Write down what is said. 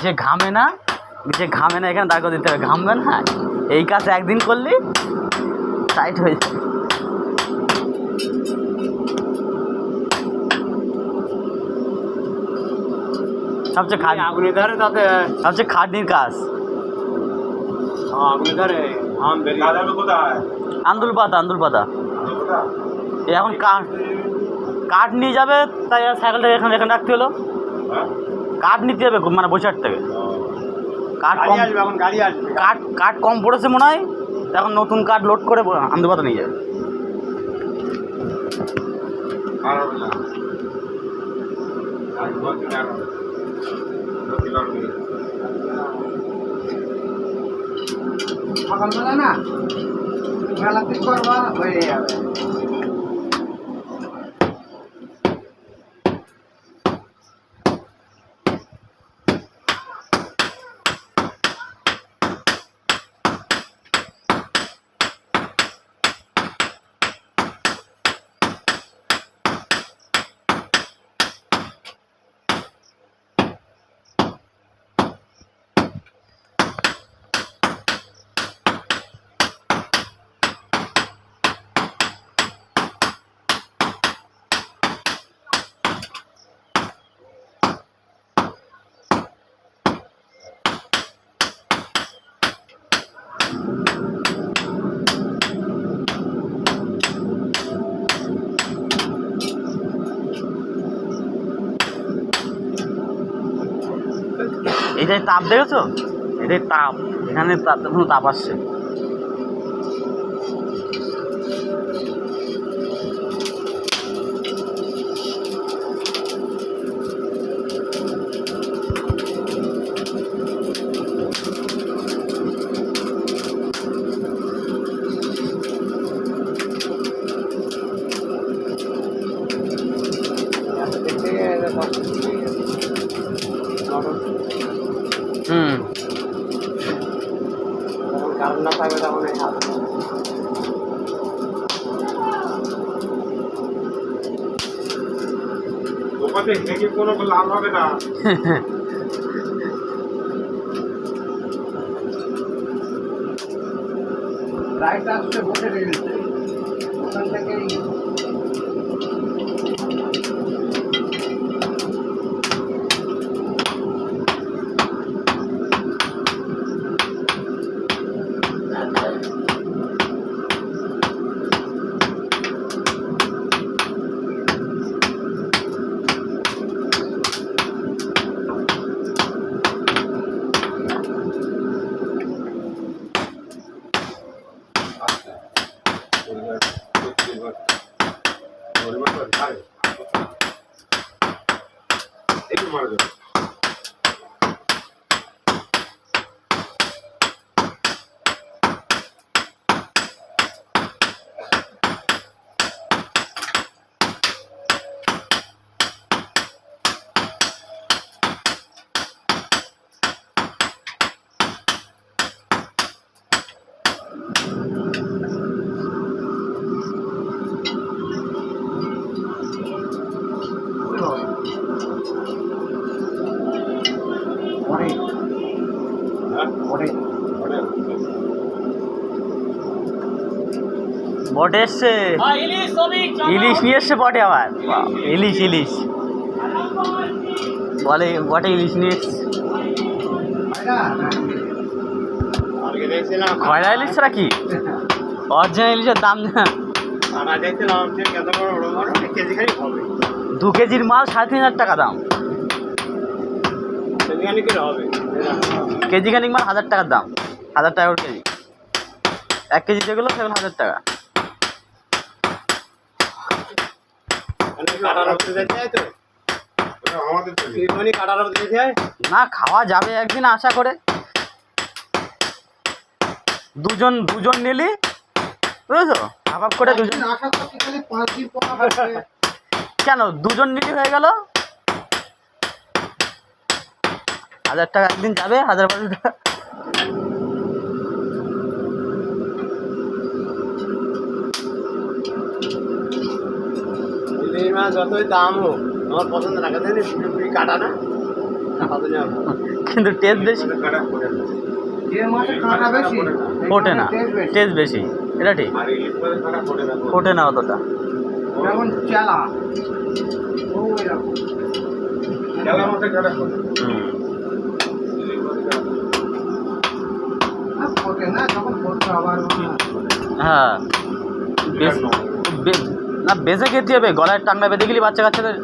যে ঘামে না এখানে দাঁড় করে দিতে হবে, ঘামবে না। এই কাজ একদিন করলি টাইট হয়ে যায়। সবচেয়ে আগুনের ধারে তাতে সবচেয়ে খাটনির কাজ আগুনের ধারে আম বেরিয়ে আন্দুল পাতা এখন কাঠ নিয়ে যাবে, তাই সাইকেলটা এখানে রাখতে হলো। কাঠ নিতে হবে মানে বৈশাখ থেকে। কাঠ কম আসবে, এখন গাড়ি আসবে। কাঠ কম পড়েছে মনে হয়, এখন নতুন কাঠ লোড করে আন্দুল পাতা নিয়ে যাবে। সকালবেলা না মেলাতে করবা হয়ে যাবে। এটাই তাপ দেখেছো, এটাই তাপ, এখানে তাপ আসছে। কারণ না থাকবে তখন এই হাত ওখানে থেকে কোনো লাভ হবে না। লাইট আসছে বসে গেছে ওখান থেকেই। একটু মারা যাবে। বটে এসছে, ইলিশ নিয়ে এসছে বটে আবার। ইলিশ বলে বটে ইলিশ নিয়ে এসছে। আজকে দেখছিলাম খয়রা ইলিশ ছাড়া কি অরিজিনাল ইলিশের দাম না। আমরা দেখছিলাম যে কত বড় বড় কেজি খানি হবে, 2 কেজির মাল 3,500 টাকা দাম। কেজি খানি করে হবে, কেজি খানিক মাল 1000 টাকার দাম, 1000 টাকা করে কেজি। 1 কেজি যেগুলো সেগুলো 1000 টাকা। কাটার অবস্থা দেখতে হয় তো আমাদের কাটার অবস্থা দেখতে হয় না, খাওয়া যাবে একদিন আশা করে। দুজন নিলি বুঝেছো, হাফ করে দুজন। আশা করছি খালি 5 দিন পর হবে। কেন 2জন নিলি হয়ে গেল 1000 টাকা, একদিন যাবে 1000-1200 টাকা। ইলিশ মাছ যতই দাম হোক আমার পছন্দ না, কাটা না হাতে যাবে কিন্তু টেস্ট বেশি কাটা করে না যে মাছে কাঁটা বেশি ফোটে না, টেস্ট বেশি। টেস্ট বেশি, এটা ঠিক, আর ইলিশ মাছের কাটা করে না ফোটে না অতটা। যেমন চেলা ও এরকম খেলা মাছের কাটা করে হুম। ইলিশ মাছের কাটা করে আর ফোটে না যখন ফোটবে আবার হ্যাঁ না বেঁচে খেতে হবে, গলায় টাংলা বেঁধে গেলে বাচ্চা কাচ্চাদের